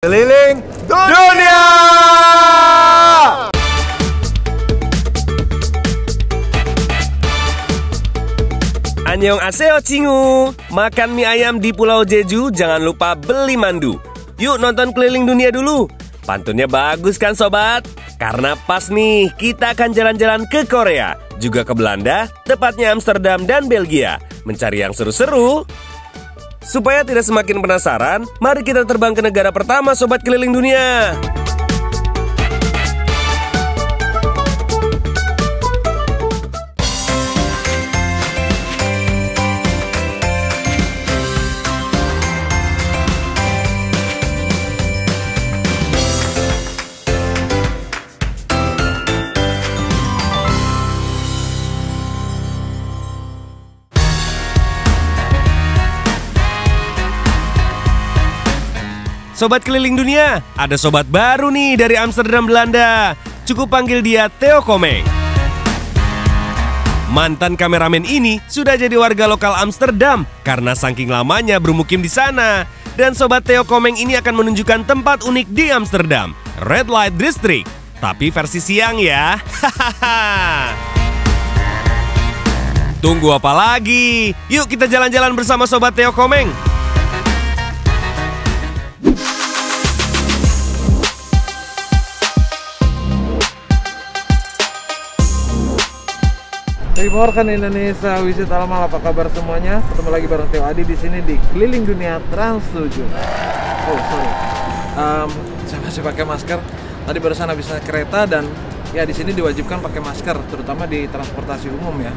Keliling dunia. Annyeonghaseyo Cingu. Makan mie ayam di Pulau Jeju, jangan lupa beli mandu. Yuk nonton keliling dunia dulu. Pantunnya bagus kan sobat? Karena pas nih, kita akan jalan-jalan ke Korea, juga ke Belanda, tepatnya Amsterdam dan Belgia. Mencari yang seru-seru. Supaya tidak semakin penasaran, mari kita terbang ke negara pertama sobat keliling dunia. Sobat keliling dunia, ada sobat baru nih dari Amsterdam, Belanda. Cukup panggil dia Theo Komeng. Mantan kameramen ini sudah jadi warga lokal Amsterdam karena saking lamanya bermukim di sana. Dan sobat Theo Komeng ini akan menunjukkan tempat unik di Amsterdam, Red Light District. Tapi versi siang ya. Tunggu apa lagi? Yuk kita jalan-jalan bersama sobat Theo Komeng. Timorkan Indonesia, Wisit Alamal, apa kabar semuanya? Ketemu lagi bareng Theo Adi di sini di Keliling Dunia Trans 7. Oh sorry, saya masih pakai masker. Tadi barusan habis naik kereta dan ya di sini diwajibkan pakai masker, terutama di transportasi umum ya.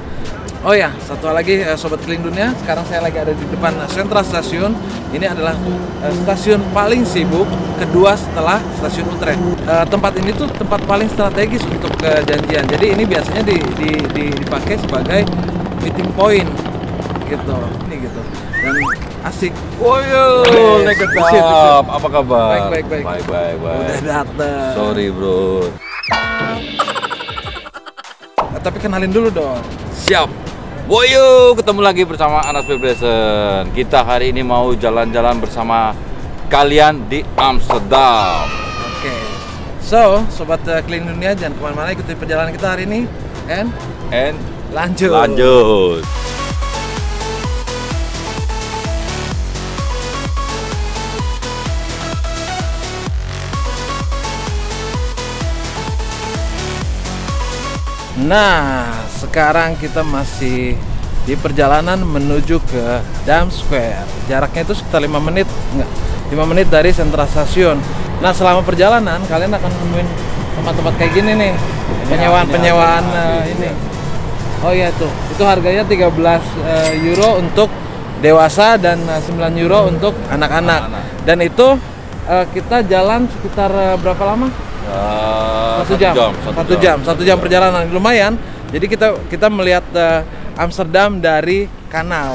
Oh ya, satu lagi sobat Keliling Dunia, sekarang saya lagi ada di depan Central Station. Ini adalah stasiun paling sibuk, kedua setelah stasiun Utrecht. Tempat ini tuh tempat paling strategis untuk kejanjian. Jadi ini biasanya dipakai sebagai meeting point gitu. Ini gitu. Dan asik. Woyo, Neketap, apa kabar? Baik. Udah dateng. Sorry bro. Tapi kenalin dulu dong. Siap. Woyo, ketemu lagi bersama Anas Vibration. Kita hari ini mau jalan-jalan bersama kalian di Amsterdam. Oke. So, sobat keliling dunia, jangan kemana-mana, ikuti perjalanan kita hari ini. And lanjut. Nah, sekarang kita masih di perjalanan menuju ke Dam Square. Jaraknya itu sekitar 5 menit dari Central Station. Nah, selama perjalanan kalian akan nemuin tempat-tempat kayak gini nih. Penyewaan ini. Oh iya tuh. Itu harganya 13 euro untuk dewasa dan 9 euro untuk anak-anak. Dan itu kita jalan sekitar berapa lama? Satu jam perjalanan, lumayan. Jadi kita melihat Amsterdam dari kanal.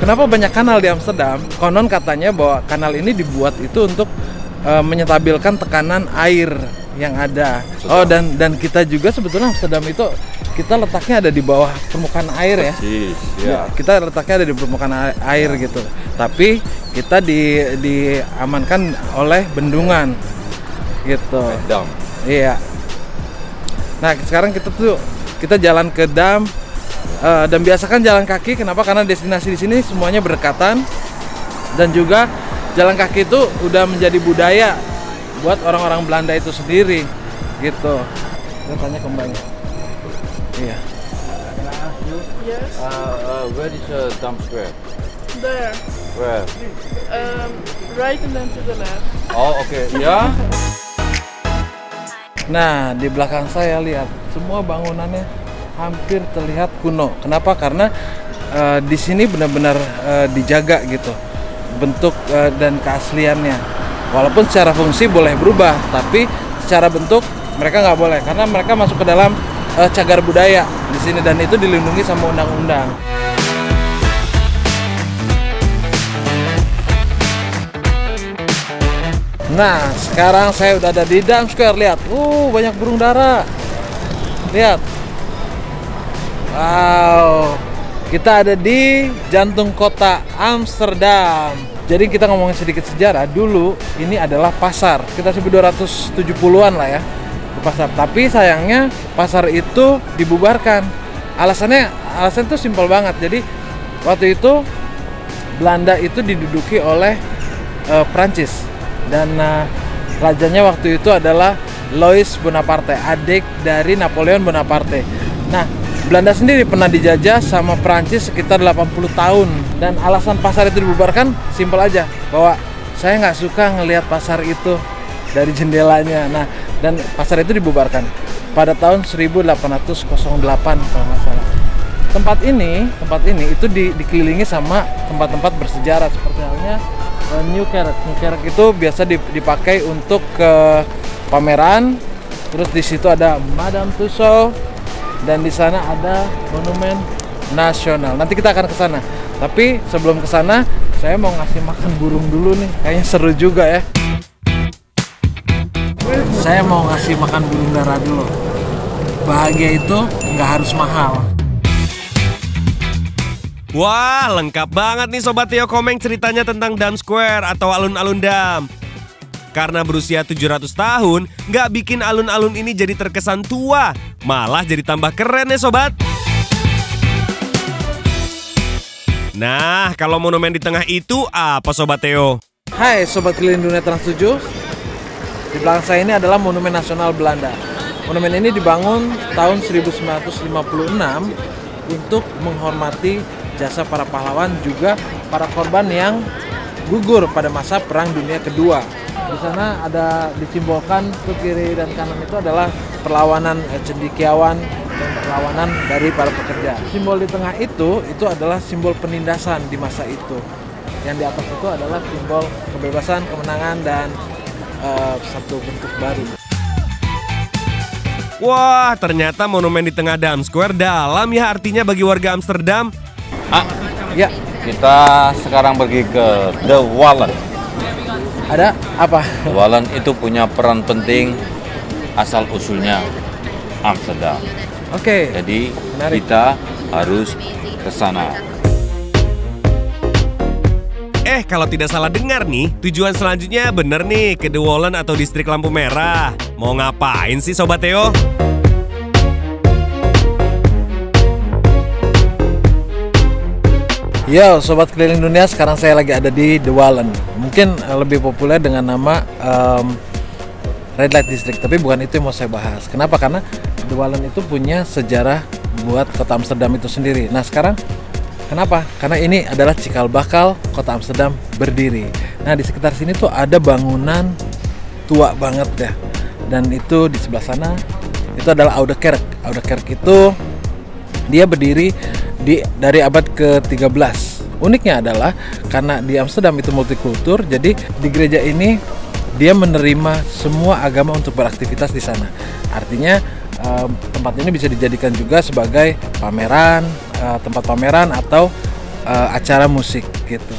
Kenapa banyak kanal di Amsterdam? Konon katanya bahwa kanal ini dibuat itu untuk menyetabilkan tekanan air yang ada. Oh, dan kita juga sebetulnya Amsterdam itu kita letaknya ada di bawah permukaan air ya. Ya. Kita letaknya ada di permukaan air gitu. Tapi kita diamankan oleh bendungan gitu. Dam. Iya. Nah, sekarang kita jalan ke dam dan biasakan jalan kaki. Kenapa? Karena destinasi di sini semuanya berdekatan dan juga jalan kaki itu udah menjadi budaya buat orang-orang Belanda itu sendiri gitu. Kita tanya ke Mbaknya. Iya. Yes. Where is Dam Square? There. Where? Right and then to the left. Oh oke. Ya. Nah, di belakang saya lihat semua bangunannya hampir terlihat kuno. Kenapa? Karena di sini benar-benar dijaga gitu bentuk dan keasliannya. Walaupun secara fungsi boleh berubah, tapi secara bentuk mereka nggak boleh karena mereka masuk ke dalam cagar budaya di sini dan itu dilindungi sama undang-undang. Nah, sekarang saya udah ada di Dam Square. Lihat, banyak burung dara. Lihat. Wow. Kita ada di jantung kota Amsterdam. Jadi kita ngomongin sedikit sejarah. Dulu ini adalah pasar. Kita sebut 270-an lah ya. Pasar. Tapi sayangnya pasar itu dibubarkan. Alasan itu simpel banget. Jadi waktu itu Belanda itu diduduki oleh Prancis dan rajanya waktu itu adalah Louis Bonaparte, adik dari Napoleon Bonaparte. Nah, Belanda sendiri pernah dijajah sama Prancis sekitar 80 tahun. Dan alasan pasar itu dibubarkan simpel aja, bahwa saya nggak suka ngelihat pasar itu dari jendelanya. Nah, dan pasar itu dibubarkan pada tahun 1808 kalau nggak salah. Tempat ini itu dikelilingi sama tempat-tempat bersejarah seperti halnya New Kerk. New Kerk itu biasa dipakai untuk ke pameran. Terus di situ ada Madame Tussauds dan di sana ada Monumen Nasional. Nanti kita akan ke sana. Tapi sebelum ke sana, saya mau ngasih makan burung dulu nih. Kayaknya seru juga ya. Saya mau ngasih makan burung dara dulu. Bahagia itu nggak harus mahal. Wah, lengkap banget nih Sobat Theo Komeng ceritanya tentang Dam Square atau alun-alun Dam. Karena berusia 700 tahun, nggak bikin alun-alun ini jadi terkesan tua, malah jadi tambah keren ya Sobat. Nah, kalau monumen di tengah itu apa Sobat Theo? Hai Sobat Keliling Dunia Trans 7. Di belakang saya ini adalah Monumen Nasional Belanda. Monumen ini dibangun tahun 1956 untuk menghormati jasa para pahlawan juga para korban yang gugur pada masa Perang Dunia Kedua. Di sana ada disimbolkan ke kiri dan kanan itu adalah perlawanan cendekiawan dan perlawanan dari para pekerja. Simbol di tengah itu adalah simbol penindasan di masa itu. Yang di atas itu adalah simbol kebebasan, kemenangan, dan satu bentuk baru. Wah, ternyata monumen di tengah Dam Square dalam ya artinya bagi warga Amsterdam. Ya, Kita sekarang pergi ke The Wallen. ada apa? The Wallen itu punya peran penting asal usulnya Amsterdam. Oke. Jadi Menarik. kita harus ke sana. Kalau tidak salah dengar nih, tujuan selanjutnya bener nih ke The Wallen atau distrik lampu merah. Mau ngapain sih Sobat Theo? Yo, Sobat Keliling Dunia, sekarang saya lagi ada di The Wallen. Mungkin lebih populer dengan nama Red Light District, tapi bukan itu yang mau saya bahas. Kenapa? Karena The Wallen itu punya sejarah buat kota Amsterdam itu sendiri. Nah sekarang, kenapa? Karena ini adalah cikal bakal kota Amsterdam berdiri. Nah di sekitar sini tuh ada bangunan tua banget ya. Dan itu di sebelah sana, itu adalah Oude Kerk. Oude Kerk itu dia berdiri dari abad ke-13. Uniknya adalah karena di Amsterdam itu multikultur, jadi di gereja ini dia menerima semua agama untuk beraktivitas di sana. Artinya tempat ini bisa dijadikan juga sebagai pameran, tempat pameran atau acara musik gitu.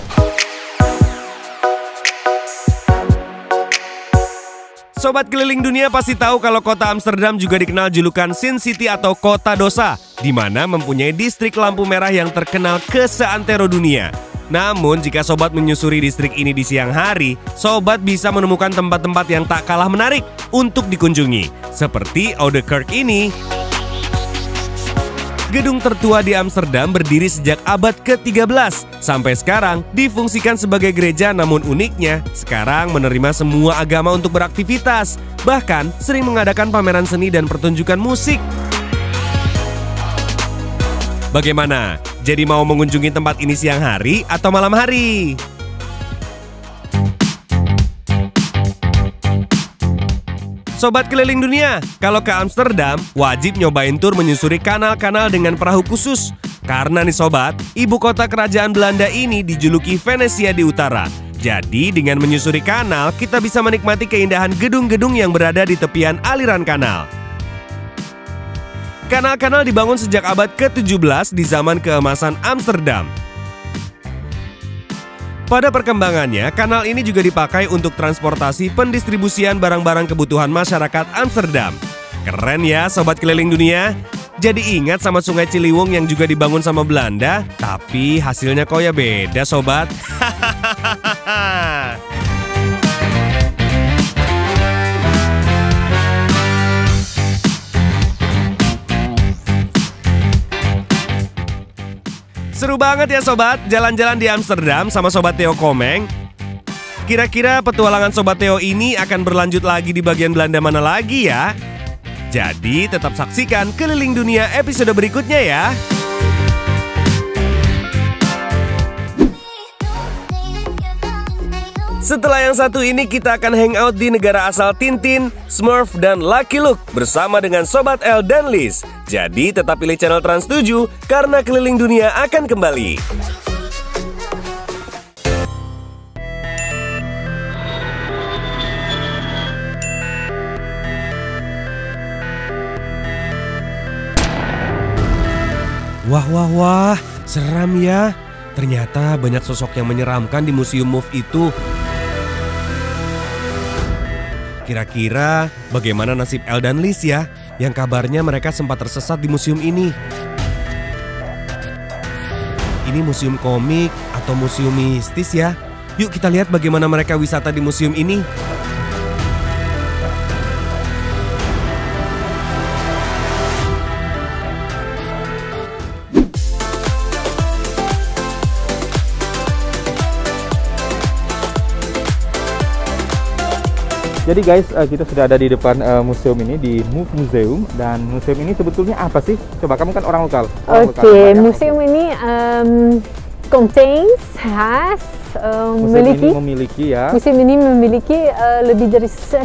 Sobat Keliling Dunia pasti tahu kalau kota Amsterdam juga dikenal julukan Sin City atau kota dosa, di mana mempunyai distrik lampu merah yang terkenal ke seantero dunia. Namun jika Sobat menyusuri distrik ini di siang hari, Sobat bisa menemukan tempat-tempat yang tak kalah menarik untuk dikunjungi, seperti Oude Kerk ini. Gedung tertua di Amsterdam berdiri sejak abad ke-13. Sampai sekarang difungsikan sebagai gereja, namun uniknya sekarang menerima semua agama untuk beraktivitas. Bahkan sering mengadakan pameran seni dan pertunjukan musik. Bagaimana? Jadi mau mengunjungi tempat ini siang hari atau malam hari? Sobat Keliling Dunia, kalau ke Amsterdam, wajib nyobain tur menyusuri kanal-kanal dengan perahu khusus. Karena nih Sobat, ibu kota kerajaan Belanda ini dijuluki Venesia di utara. Jadi dengan menyusuri kanal, kita bisa menikmati keindahan gedung-gedung yang berada di tepian aliran kanal. Kanal-kanal dibangun sejak abad ke-17 di zaman keemasan Amsterdam. Pada perkembangannya, kanal ini juga dipakai untuk transportasi pendistribusian barang-barang kebutuhan masyarakat Amsterdam. Keren ya Sobat Keliling Dunia? Jadi ingat sama Sungai Ciliwung yang juga dibangun sama Belanda, tapi hasilnya kok ya beda sobat. Seru banget ya sobat, jalan-jalan di Amsterdam sama Sobat Theo Komeng. Kira-kira petualangan Sobat Theo ini akan berlanjut lagi di bagian Belanda mana lagi ya? Jadi tetap saksikan Keliling Dunia episode berikutnya ya. Setelah yang satu ini kita akan hangout di negara asal Tintin, Smurf, dan Lucky Luke bersama dengan Sobat L dan Liz. Jadi tetap pilih channel Trans 7 karena Keliling Dunia akan kembali. Wah, seram ya. Ternyata banyak sosok yang menyeramkan di Museum Move itu. Kira-kira bagaimana nasib El dan Liz ya, yang kabarnya mereka sempat tersesat di museum ini. Ini museum komik atau museum mistis ya? Yuk kita lihat bagaimana mereka wisata di museum ini. Jadi guys, kita sudah ada di depan museum ini, di Move Museum. Dan museum ini sebetulnya apa sih? Coba, kamu kan orang lokal. Oke, museum ini contains, memiliki ya. Museum ini memiliki lebih dari 1000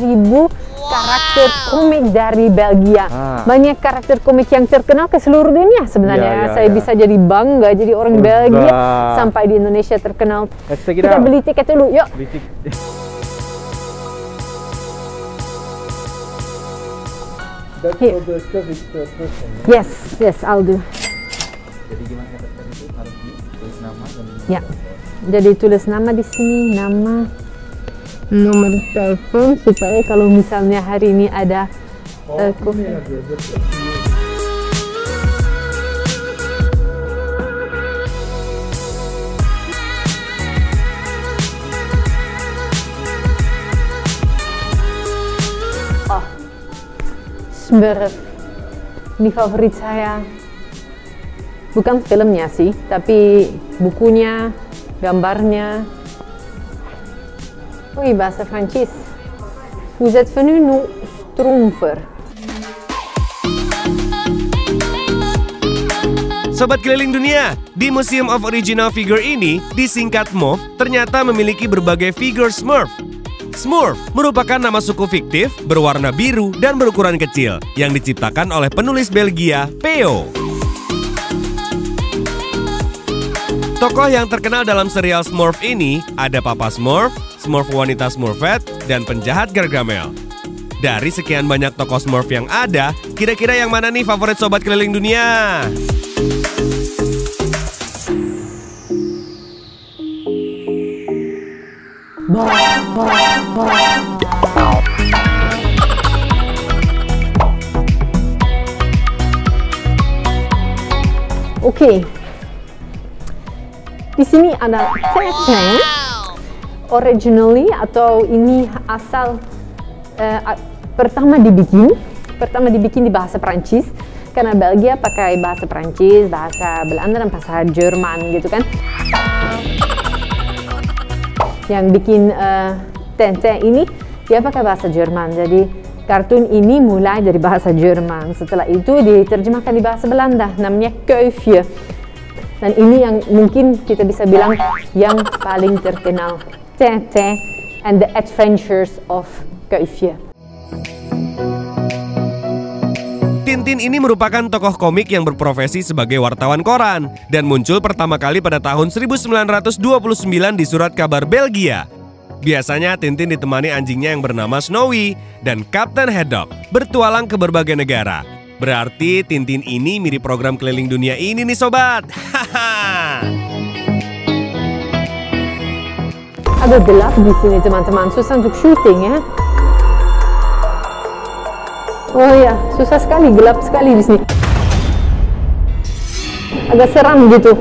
karakter komik dari Belgia. Banyak karakter komik yang terkenal ke seluruh dunia sebenarnya. Saya bisa jadi bangga jadi orang Belgia sampai di Indonesia terkenal. Kita beli tiket dulu, yuk. Yes, I'll do. Jadi gimana kata itu, harus ditulis nama dan ya. Jadi tulis nama di sini, nama, nomor telepon supaya kalau misalnya hari ini ada Smurf. Ini favorit saya. Bukan filmnya sih, tapi bukunya, gambarnya. Oui, bahasa Prancis. Vous êtes venu nous tromper. Sobat Keliling Dunia, di Museum of Original Figure ini, disingkat MOF, ternyata memiliki berbagai figur Smurf. Smurf merupakan nama suku fiktif berwarna biru dan berukuran kecil yang diciptakan oleh penulis Belgia, Theo. Tokoh yang terkenal dalam serial Smurf ini ada Papa Smurf, Smurf wanita Smurfette, dan penjahat Gargamel. Dari sekian banyak tokoh Smurf yang ada, kira-kira yang mana nih favorit Sobat Keliling Dunia? Oke. Di sini ada Tete. Originally atau ini asal pertama dibikin di bahasa Prancis karena Belgia pakai bahasa Prancis, bahasa Belanda dan bahasa Jerman gitu kan. Yang bikin Tete ini dia pakai bahasa Jerman, jadi kartun ini mulai dari bahasa Jerman. Setelah itu diterjemahkan di bahasa Belanda, namanya Kuifje. Dan ini yang mungkin kita bisa bilang yang paling terkenal, Tete and the Adventures of Kuifje. Tintin ini merupakan tokoh komik yang berprofesi sebagai wartawan koran dan muncul pertama kali pada tahun 1929 di surat kabar Belgia. Biasanya Tintin ditemani anjingnya yang bernama Snowy dan Kapten Haddock bertualang ke berbagai negara. Berarti Tintin ini mirip program Keliling Dunia ini nih sobat. Agak gelap di sini teman-teman, susah untuk syuting ya. Oh ya, susah sekali, gelap sekali di sini. agak seram gitu.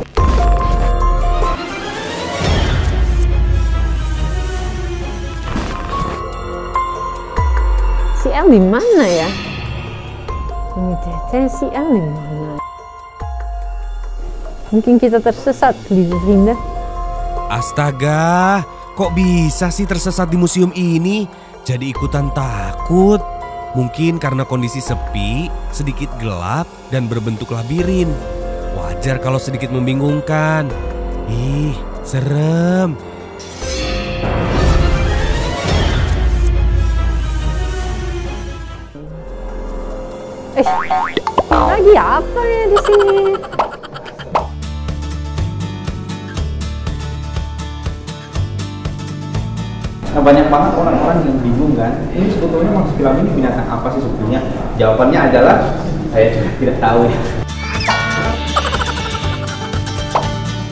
Si El di mana ya? Ini Teteh, si El di mana? Mungkin kita tersesat, Linda. Astaga, kok bisa sih tersesat di museum ini? Jadi ikutan takut. Mungkin karena kondisi sepi, sedikit gelap, dan berbentuk labirin. Wajar kalau sedikit membingungkan. Ih, serem. Lagi apa ya di sini? Nah, banyak banget orang-orang yang bingung kan, ini sebetulnya marsupilami ini binatang apa sih sebetulnya? Jawabannya adalah saya juga tidak tahu ya.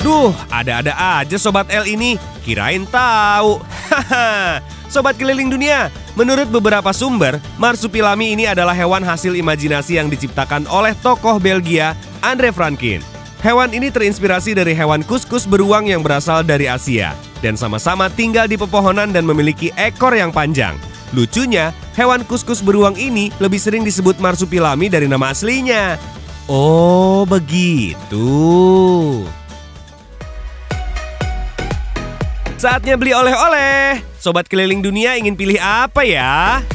Duh, ada-ada aja Sobat L ini, kirain tahu. Haha, Sobat Keliling Dunia, menurut beberapa sumber, marsupilami ini adalah hewan hasil imajinasi yang diciptakan oleh tokoh Belgia, Andre Frankin. Hewan ini terinspirasi dari hewan kuskus beruang yang berasal dari Asia dan sama-sama tinggal di pepohonan dan memiliki ekor yang panjang. Lucunya, hewan kuskus beruang ini lebih sering disebut marsupilami dari nama aslinya. Oh, begitu. Saatnya beli oleh-oleh. Sobat Keliling Dunia ingin pilih apa ya?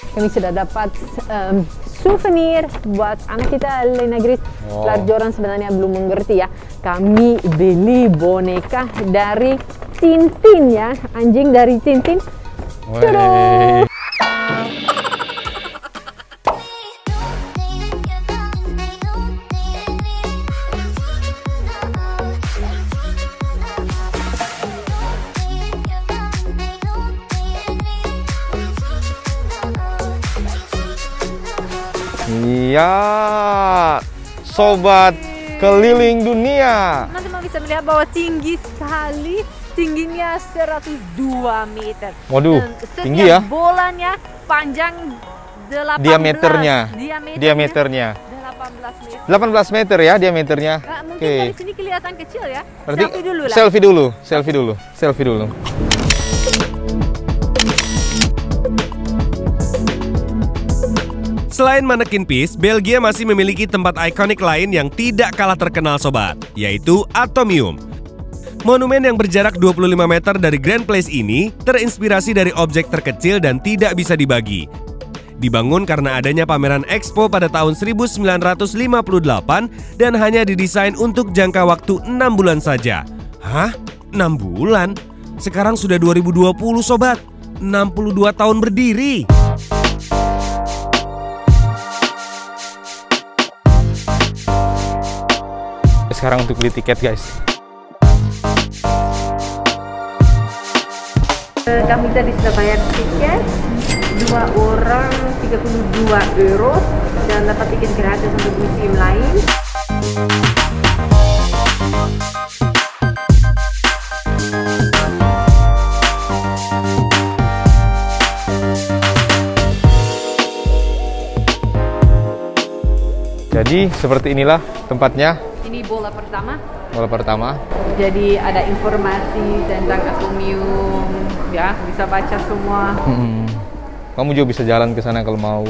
Kami sudah dapat souvenir buat anak kita Lena Gris. Orang sebenarnya belum mengerti ya. Kami beli boneka dari Tintin ya, anjing dari Tintin. Tuduh. Iya, Sobat Keliling Dunia. Nanti mau bisa melihat bahwa tinggi sekali, tingginya 102 meter. Waduh, dan tinggi ya. Bolanya panjang 18 diameternya 18 meter. 18 meter ya diameternya. Nah, mungkin dari sini kelihatan kecil ya. Berarti selfie dulu lah. Selfie dulu. Selain Mannequin Peace, Belgia masih memiliki tempat ikonik lain yang tidak kalah terkenal sobat, yaitu Atomium. Monumen yang berjarak 25 meter dari Grand Place ini terinspirasi dari objek terkecil dan tidak bisa dibagi. Dibangun karena adanya pameran Expo pada tahun 1958 dan hanya didesain untuk jangka waktu 6 bulan saja. Hah? 6 bulan? Sekarang sudah 2020 sobat, 62 tahun berdiri. Sekarang untuk beli tiket guys. Kami tadi sudah bayar tiket, 2 orang 32 euro dan dapat tiket gratis untuk museum lain. Jadi seperti inilah tempatnya. Ini bola pertama. Jadi ada informasi tentang Atomium, ya bisa baca semua. Kamu juga bisa jalan ke sana kalau mau.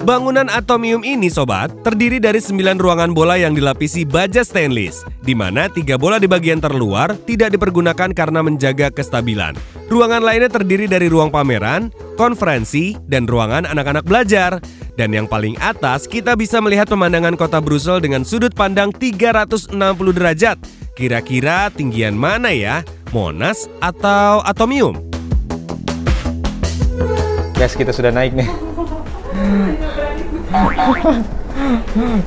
Bangunan Atomium ini sobat, terdiri dari 9 ruangan bola yang dilapisi baja stainless, di mana 3 bola di bagian terluar tidak dipergunakan karena menjaga kestabilan. Ruangan lainnya terdiri dari ruang pameran, konferensi, dan ruangan anak-anak belajar. Dan yang paling atas kita bisa melihat pemandangan kota Brussels dengan sudut pandang 360 derajat. Kira-kira tinggian mana ya? Monas atau Atomium? Guys, kita sudah naik nih.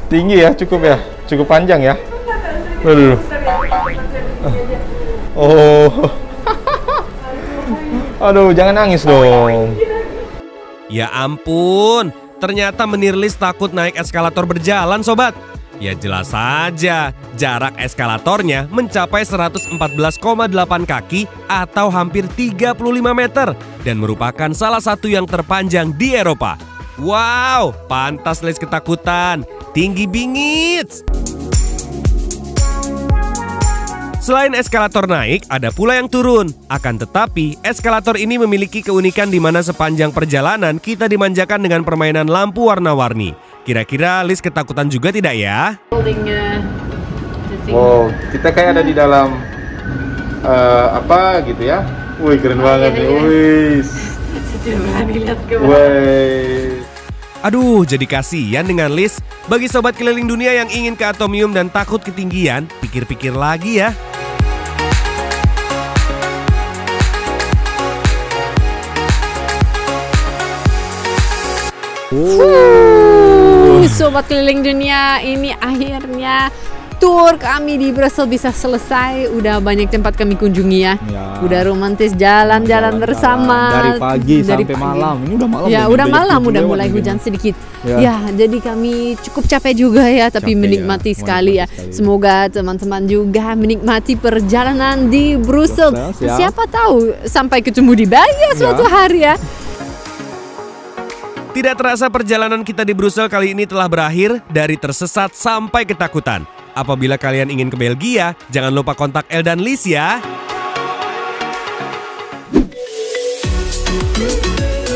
Tinggi ya, cukup panjang ya. Aduh. Oh. Aduh, jangan nangis dong. Ya ampun, ternyata menirlis takut naik eskalator berjalan sobat. Ya jelas saja, jarak eskalatornya mencapai 114,8 kaki atau hampir 35 meter dan merupakan salah satu yang terpanjang di Eropa. Wow, pantas Liz ketakutan, tinggi bingit. Selain eskalator naik, ada pula yang turun. Akan tetapi, eskalator ini memiliki keunikan di mana sepanjang perjalanan kita dimanjakan dengan permainan lampu warna-warni. Kira-kira Liz ketakutan juga tidak ya? Wow, kita kayak ada di dalam apa gitu ya? Wih, keren banget nih. Wih. Aduh, jadi kasihan dengan Liz. Bagi sobat keliling dunia yang ingin ke Atomium dan takut ketinggian, pikir-pikir lagi ya. Sobat keliling dunia, ini akhirnya tour kami di Brussels bisa selesai. Udah banyak tempat kami kunjungi ya. Udah romantis jalan-jalan bersama dari pagi sampai malam. Ini udah malam. Ya, udah malam, udah mulai hujan sedikit. Ya, jadi kami cukup capek juga ya, tapi menikmati sekali ya. Semoga teman-teman juga menikmati perjalanan di Brussels. Siapa tahu sampai ketemu di Belgia suatu hari ya. Tidak terasa perjalanan kita di Brussels kali ini telah berakhir dari tersesat sampai ketakutan. Apabila kalian ingin ke Belgia, jangan lupa kontak El dan Liz ya.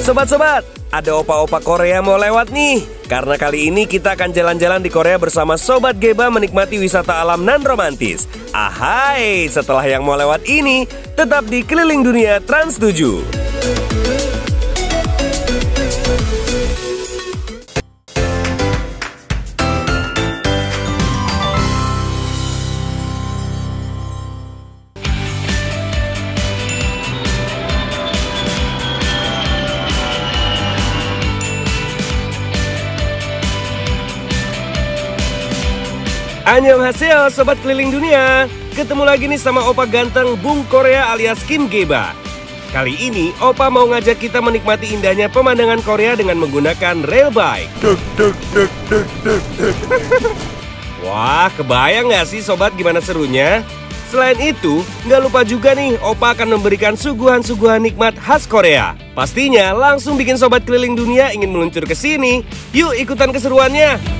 Sobat-sobat, ada opa-opa Korea mau lewat nih. Karena kali ini kita akan jalan-jalan di Korea bersama Sobat Geba menikmati wisata alam nan romantis. Ahai, setelah yang mau lewat ini, tetap di Keliling Dunia Trans 7. Annyeonghaseyo Sobat Keliling Dunia. Ketemu lagi nih sama Opa ganteng Bung Korea alias Kim Geba. Kali ini Opa mau ngajak kita menikmati indahnya pemandangan Korea dengan menggunakan rail bike. Wah, kebayang nggak sih Sobat gimana serunya? Selain itu, nggak lupa juga nih Opa akan memberikan suguhan-suguhan nikmat khas Korea. Pastinya langsung bikin Sobat Keliling Dunia ingin meluncur ke sini. Yuk ikutan keseruannya.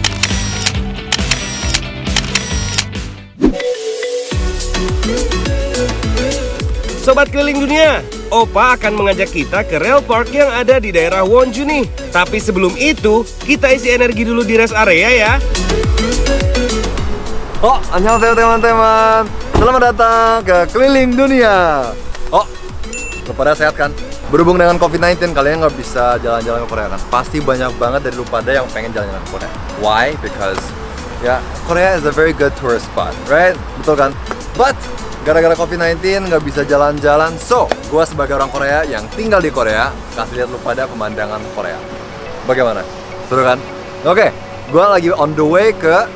Sobat Keliling Dunia, Opa akan mengajak kita ke rail park yang ada di daerah Wonju nih. Tapi sebelum itu, kita isi energi dulu di rest area ya. Oh, annyeonghaseyo teman-teman. Selamat datang ke Keliling Dunia. Oh, lu pada sehat kan? Berhubung dengan COVID-19, kalian nggak bisa jalan-jalan ke Korea kan? Pasti banyak banget dari lu pada yang pengen jalan-jalan ke Korea. Why? Because ya, Korea is a very good tourist spot, right? Betul kan? But gara-gara COVID-19 nggak bisa jalan-jalan, so gue sebagai orang Korea yang tinggal di Korea kasih lihat lu pada pemandangan Korea. Bagaimana? Seru kan? Oke, gue lagi on the way ke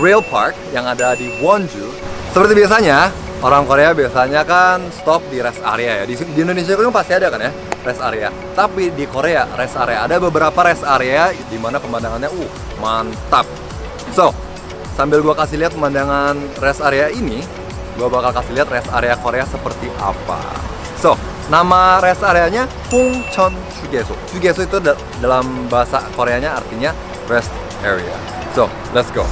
rail park yang ada di Wonju. Seperti biasanya, orang Korea biasanya kan stop di rest area ya. Di Indonesia kan pasti ada kan ya rest area. Tapi di Korea rest area ada beberapa rest area di mana pemandangannya mantap. So, sambil gue kasih lihat pemandangan rest area ini, gue bakal kasih lihat rest area Korea seperti apa. So, nama rest areanya Hongcheon Jugeso. Jugeso itu dalam bahasa Koreanya artinya rest area. So, let's go.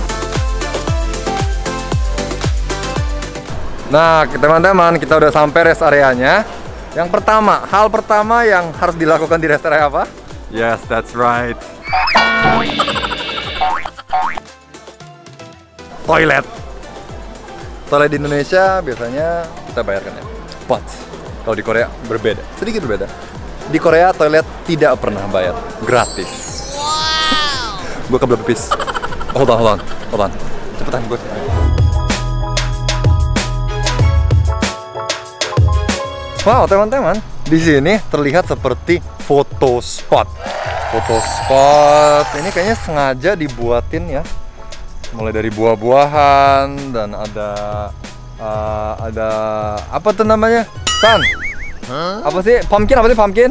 Nah, teman-teman, kita udah sampai rest areanya. Yang pertama, hal pertama yang harus dilakukan di rest area apa? Yes, that's right. Toilet. Toilet di Indonesia biasanya kita bayarkan ya. But kalau di Korea berbeda, sedikit berbeda. Di Korea toilet tidak pernah bayar, gratis. Wow. Gue kebelet pipis. Hold on. Cepetan gue. Wow, teman-teman, di sini terlihat seperti foto spot. Foto spot ini kayaknya sengaja dibuatin ya. Mulai dari buah-buahan dan ada apa tuh namanya? San. Apa sih? Pumpkin apa sih pumpkin?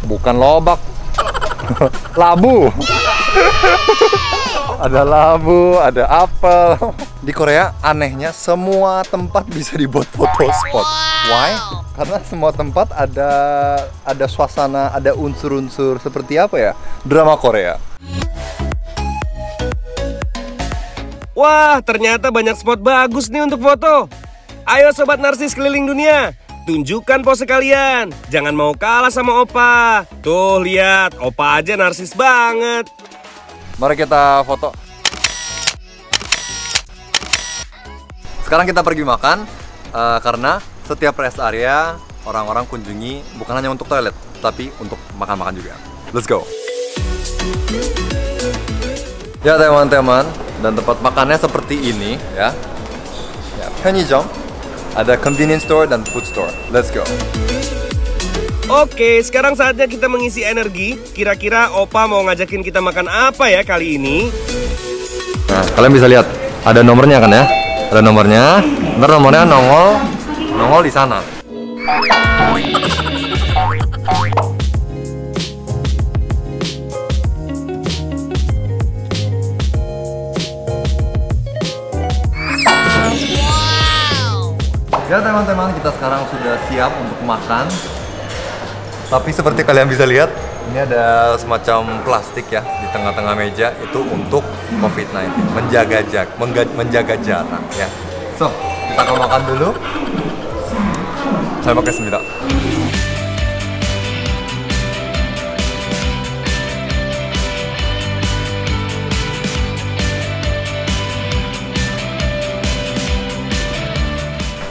Bukan lobak. Labu. Ada labu, ada apel. Di Korea anehnya semua tempat bisa dibuat foto spot. Why? Karena semua tempat ada suasana, ada unsur-unsur seperti apa ya? Drama Korea. Wah, ternyata banyak spot bagus nih untuk foto. Ayo sobat narsis keliling dunia, tunjukkan pose kalian. Jangan mau kalah sama Opa. Tuh lihat, Opa aja narsis banget. Mari kita foto. Sekarang kita pergi makan karena setiap rest area orang-orang kunjungi bukan hanya untuk toilet, tapi untuk makan-makan juga. Let's go. Ya teman-teman, dan tempat makannya seperti ini ya. 편의점, ada convenience store dan food store. Let's go. Oke, sekarang saatnya kita mengisi energi. Kira-kira Opa mau ngajakin kita makan apa ya kali ini? Nah, kalian bisa lihat ada nomornya kan ya? Ada nomornya. Ntar nomornya nongol di sana. Ya teman-teman, kita sekarang sudah siap untuk makan. Tapi seperti kalian bisa lihat, ini ada semacam plastik ya di tengah-tengah meja, itu untuk COVID-19, menjaga jarak ya. So, kita akan makan dulu. Saya pakai sembilan.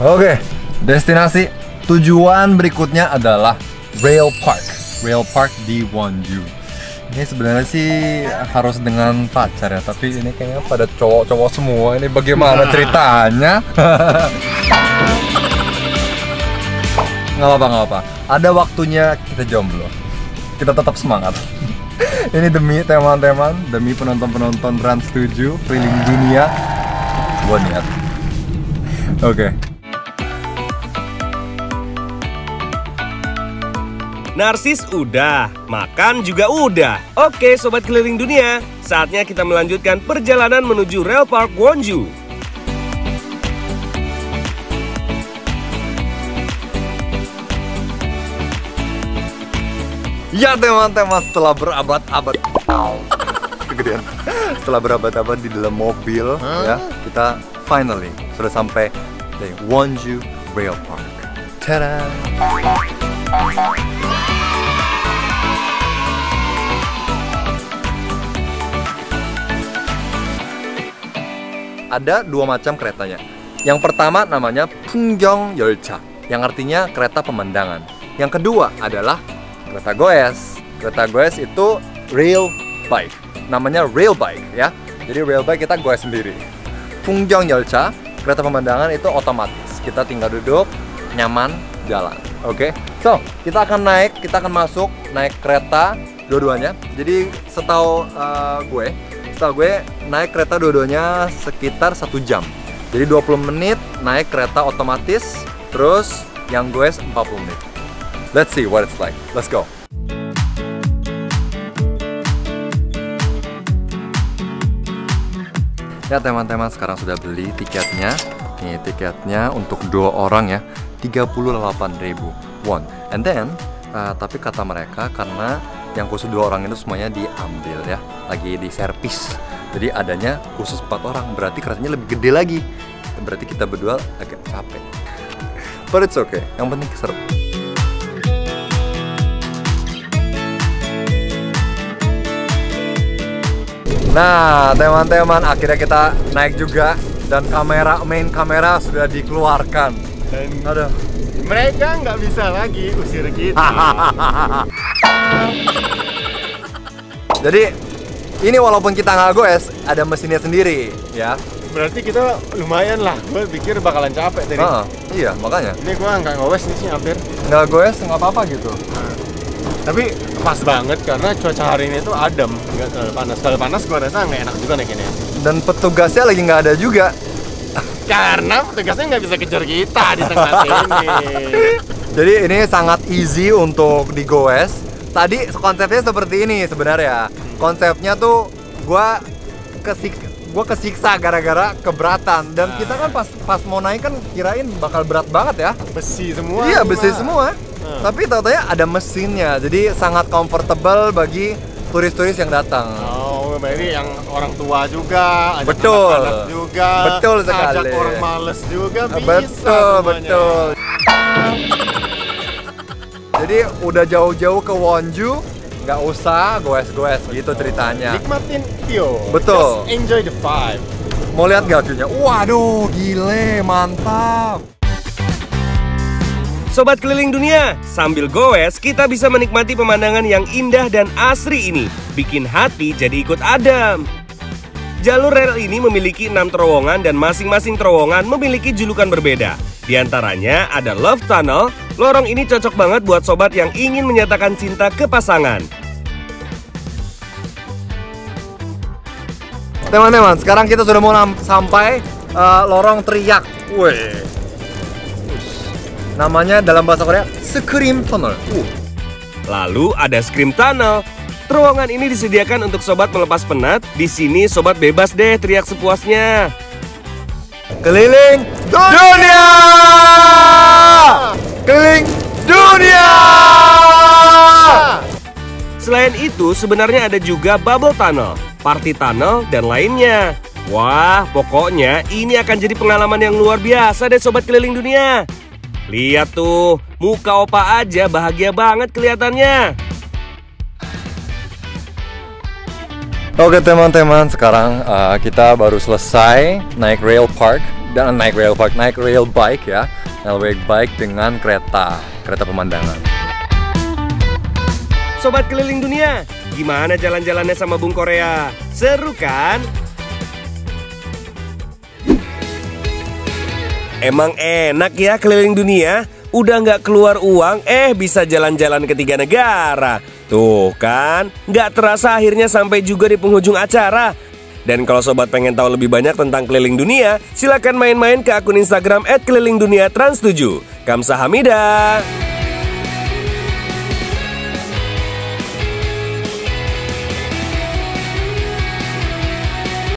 Oke, destinasi tujuan berikutnya adalah Rail Park di Wonju. Ini sebenarnya sih harus dengan pacar ya, tapi ini kayaknya pada cowok-cowok semua. Ini bagaimana ceritanya? Nggak apa-apa. Ada waktunya kita jomblo. Kita tetap semangat. Ini demi teman-teman, demi penonton-penonton Trans 7 keliling dunia. Gua niat. Oke. Narsis udah, makan juga udah. Oke sobat keliling dunia, saatnya kita melanjutkan perjalanan menuju Rail Park Wonju. Ya teman-teman, setelah berabad-abad kegedean. Setelah berabad-abad di dalam mobil ya, kita finally sudah sampai di Wonju Rail Park. Tada! Ada dua macam keretanya. Yang pertama namanya 풍경 열차, yang artinya kereta pemandangan. Yang kedua adalah kereta goes. Kereta goes itu rail bike. Namanya rail bike ya. Jadi rail bike kita goes sendiri. 풍경 열차, kereta pemandangan itu otomatis. Kita tinggal duduk, nyaman, jalan. Oke. So, kita akan masuk naik kereta dua-duanya. Jadi setahu gue naik kereta dua-duanya sekitar 1 jam. Jadi 20 menit naik kereta otomatis, terus yang goes 40 menit. Let's see what it's like. Let's go. Ya teman-teman, sekarang sudah beli tiketnya. Ini tiketnya untuk 2 orang ya, 38.000 won. And then, tapi kata mereka karena yang khusus 2 orang itu semuanya diambil ya, lagi di servis. Jadi adanya khusus 4 orang, berarti keretanya lebih gede lagi. Berarti kita berdua agak capek. But it's okay, yang penting seru. Nah teman-teman, akhirnya kita naik juga. Dan main kamera sudah dikeluarkan. Dan aduh, mereka nggak bisa lagi usir kita. Jadi ini walaupun kita nggak goes, ada mesinnya sendiri ya. Berarti kita lumayan lah. Gue pikir bakalan capek tadi. Iya makanya. Ini gue nggak goes nih sih hampir. Nggak goes nggak apa-apa gitu. Tapi pas banget karena cuaca hari ini tuh adem, nggak terlalu panas. Kalau panas gue rasa nggak enak juga naikinnya. Dan petugasnya lagi nggak ada juga. Karena petugasnya nggak bisa kejar kita di tengah sini. Jadi ini sangat easy untuk digoes. Tadi konsepnya seperti ini sebenarnya. konsepnya tuh gua kesiksa gara-gara keberatan. Dan kita kan pas mau naik kan kirain bakal berat banget ya. Besi semua. Iya, besi semua. Tapi tahu-tahu ada mesinnya, jadi sangat comfortable bagi turis-turis yang datang. Oh, berarti yang orang tua juga, ajak Betul. anak-anak juga, Betul sekali. ajak orang males juga bisa. Betul, semuanya. betul. Jadi udah jauh-jauh ke Wonju, nggak usah goes-goes gitu ceritanya. Nikmatin view. Betul. Just enjoy the vibe. Mau lihat nggak view-nya? Waduh, gile, mantap. Sobat keliling dunia, sambil goes kita bisa menikmati pemandangan yang indah dan asri ini. Bikin hati jadi ikut adem. Jalur rel ini memiliki 6 terowongan dan masing-masing terowongan memiliki julukan berbeda. Di antaranya ada Love Tunnel. Lorong ini cocok banget buat sobat yang ingin menyatakan cinta ke pasangan. Teman-teman, sekarang kita sudah mau sampai lorong teriak. Wih. Namanya dalam bahasa Korea Scream Tunnel. Lalu ada Scream Tunnel. Terowongan ini disediakan untuk sobat melepas penat. Di sini sobat bebas deh teriak sepuasnya. Keliling dunia! Keliling dunia! Selain itu sebenarnya ada juga Bubble Tunnel, Party Tunnel, dan lainnya. Wah, pokoknya ini akan jadi pengalaman yang luar biasa deh sobat keliling dunia. Lihat tuh, muka opa aja bahagia banget kelihatannya. Oke teman-teman, sekarang kita baru selesai naik rail bike ya, rail bike dengan kereta pemandangan. Sobat keliling dunia, gimana jalan-jalannya sama Bung Korea? Seru kan? Emang enak ya keliling dunia? Udah nggak keluar uang, bisa jalan-jalan ke 3 negara. Tuh kan, nggak terasa akhirnya sampai juga di penghujung acara. Dan kalau sobat pengen tahu lebih banyak tentang keliling dunia, silakan main-main ke akun Instagram @kelilingduniatrans7. Kamsahamnida.